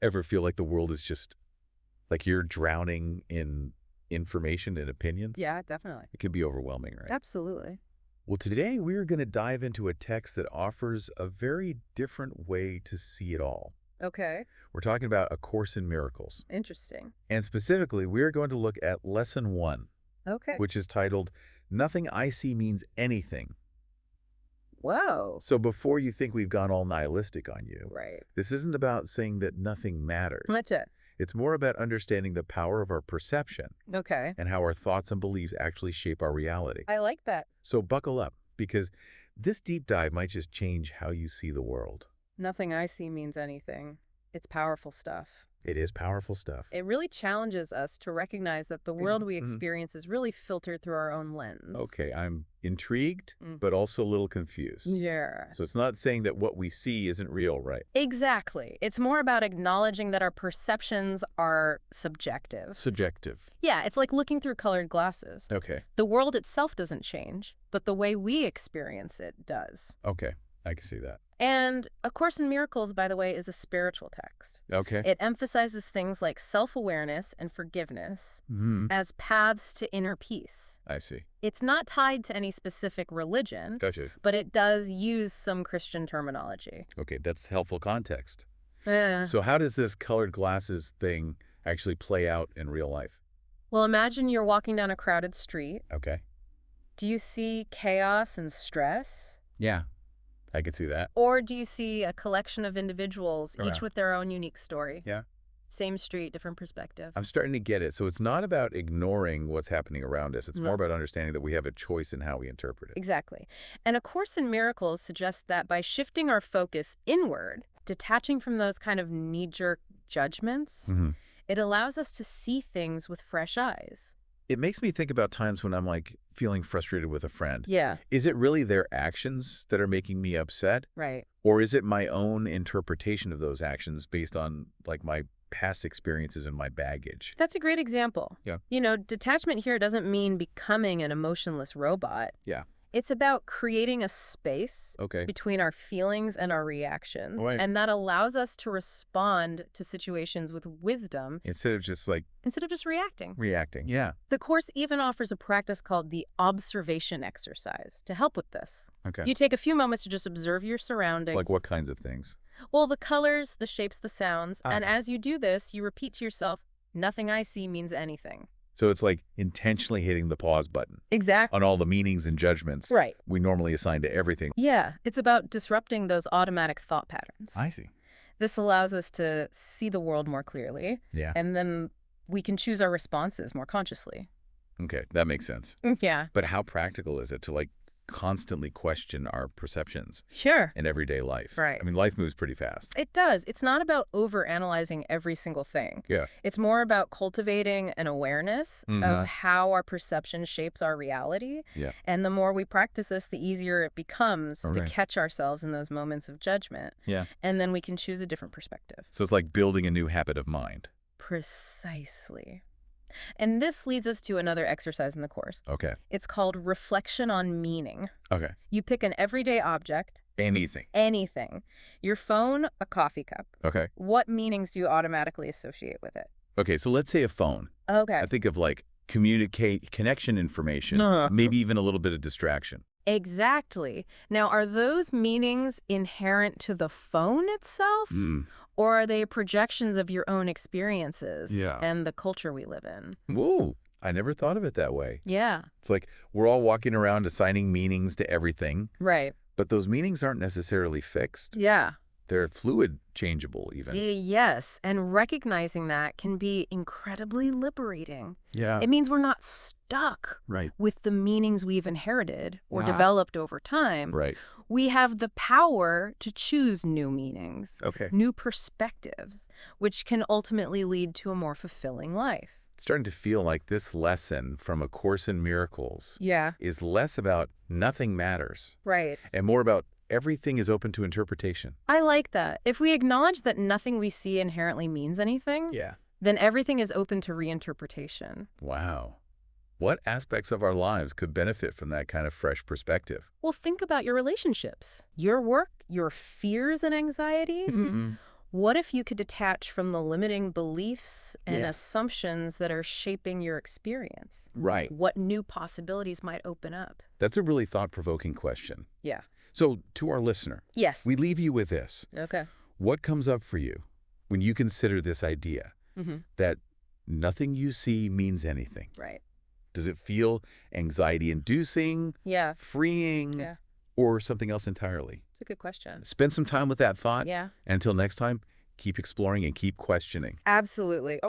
Ever feel like the world is just like you're drowning in information and opinions? Yeah, definitely. It can be overwhelming, right? Absolutely. Well, today we're going to dive into a text that offers a very different way to see it all. Okay. We're talking about A Course in Miracles. Interesting. And specifically, we're going to look at Lesson 1, Okay. which is titled, Nothing I See Means Anything. Whoa. So before you think we've gone all nihilistic on you, Right. this isn't about saying that nothing matters. Legit. It's more about understanding the power of our perception Okay. and how our thoughts and beliefs actually shape our reality. I like that. So buckle up, because this deep dive might just change how you see the world. Nothing I see means anything. It's powerful stuff. It is powerful stuff. It really challenges us to recognize that the world we experience is really filtered through our own lens. Okay, I'm intrigued, Mm. but also a little confused. Yeah. So it's not saying that what we see isn't real, right? Exactly. It's more about acknowledging that our perceptions are subjective. Subjective. Yeah, it's like looking through colored glasses. Okay, The world itself doesn't change, but the way we experience it does. okay, I can see that. And A Course in Miracles, by the way, is a spiritual text. Okay. It emphasizes things like self-awareness and forgiveness as paths to inner peace. I see. It's not tied to any specific religion, Gotcha. but it does use some Christian terminology. Okay, that's helpful context. Eh. So how does this colored glasses thing actually play out in real life? Well, imagine you're walking down a crowded street. Okay. Do you see chaos and stress? Yeah, I can see that. Or do you see a collection of individuals, each Around. with their own unique story? Yeah. Same street, different perspective. I'm starting to get it. So it's not about ignoring what's happening around us. It's No. more about understanding that we have a choice in how we interpret it. Exactly. And A Course in Miracles suggests that by shifting our focus inward, detaching from those kind of knee-jerk judgments, it allows us to see things with fresh eyes. It makes me think about times when I'm like feeling frustrated with a friend. Yeah, Is it really their actions that are making me upset? right. Or is it my own interpretation of those actions based on like my past experiences and my baggage? That's a great example. Yeah. You know, detachment here doesn't mean becoming an emotionless robot. Yeah. It's about creating a space Okay. between our feelings and our reactions. Right. And that allows us to respond to situations with wisdom Instead of just like instead of just reacting. reacting. Yeah. The Course even offers a practice called the observation exercise to help with this. Okay. You take a few moments to just observe your surroundings. Like what kinds of things? Well, the colors, the shapes, the sounds. And Okay. as you do this, you repeat to yourself, nothing I see means anything. So it's like intentionally hitting the pause button Exactly. on all the meanings and judgments Right. we normally assign to everything. Yeah, it's about disrupting those automatic thought patterns. I see. This allows us to see the world more clearly, Yeah. and then we can choose our responses more consciously. Okay. That makes sense. Yeah. But how practical is it to like constantly question our perceptions Sure. in everyday life? Right. I mean, life moves pretty fast. It does. It's not about overanalyzing every single thing. Yeah. It's more about cultivating an awareness of how our perception shapes our reality. Yeah. And the more we practice this, the easier it becomes to Right. catch ourselves in those moments of judgment. Yeah. And then we can choose a different perspective. So it's like building a new habit of mind. Precisely. And this leads us to another exercise in the course. Okay. It's called reflection on meaning. Okay. You pick an everyday object, Anything. anything, your phone, a coffee cup. Okay. What meanings do you automatically associate with it? Okay. So let's say a phone. Okay. I think of like connection information, maybe even a little bit of distraction. Exactly. Now, are those meanings inherent to the phone itself? Or are they projections of your own experiences Yeah. and the culture we live in? Whoa. I never thought of it that way. Yeah, It's like we're all walking around assigning meanings to everything, right. but those meanings aren't necessarily fixed. Yeah. They're fluid, changeable even. Yes, and recognizing that can be incredibly liberating. Yeah. It means we're not stuck Right. with the meanings we've inherited or Ah. developed over time. Right. We have the power to choose new meanings, Okay. new perspectives, which can ultimately lead to a more fulfilling life. It's starting to feel like this lesson from A Course in Miracles Yeah, is less about nothing matters right. and more about everything is open to interpretation. I like that. If we acknowledge that nothing we see inherently means anything, Yeah. then everything is open to reinterpretation. Wow. What aspects of our lives could benefit from that kind of fresh perspective? Well, think about your relationships, your work, your fears and anxieties. What if you could detach from the limiting beliefs and Yeah. assumptions that are shaping your experience? Right. What new possibilities might open up? That's a really thought-provoking question. Yeah. So, to our listener, Yes. we leave you with this. Okay. What comes up for you when you consider this idea Mm-hmm. that nothing you see means anything? Right. Does it feel anxiety-inducing, Yeah. freeing, Yeah. or something else entirely? It's a good question. Spend some time with that thought. Yeah. And until next time, keep exploring and keep questioning. Absolutely.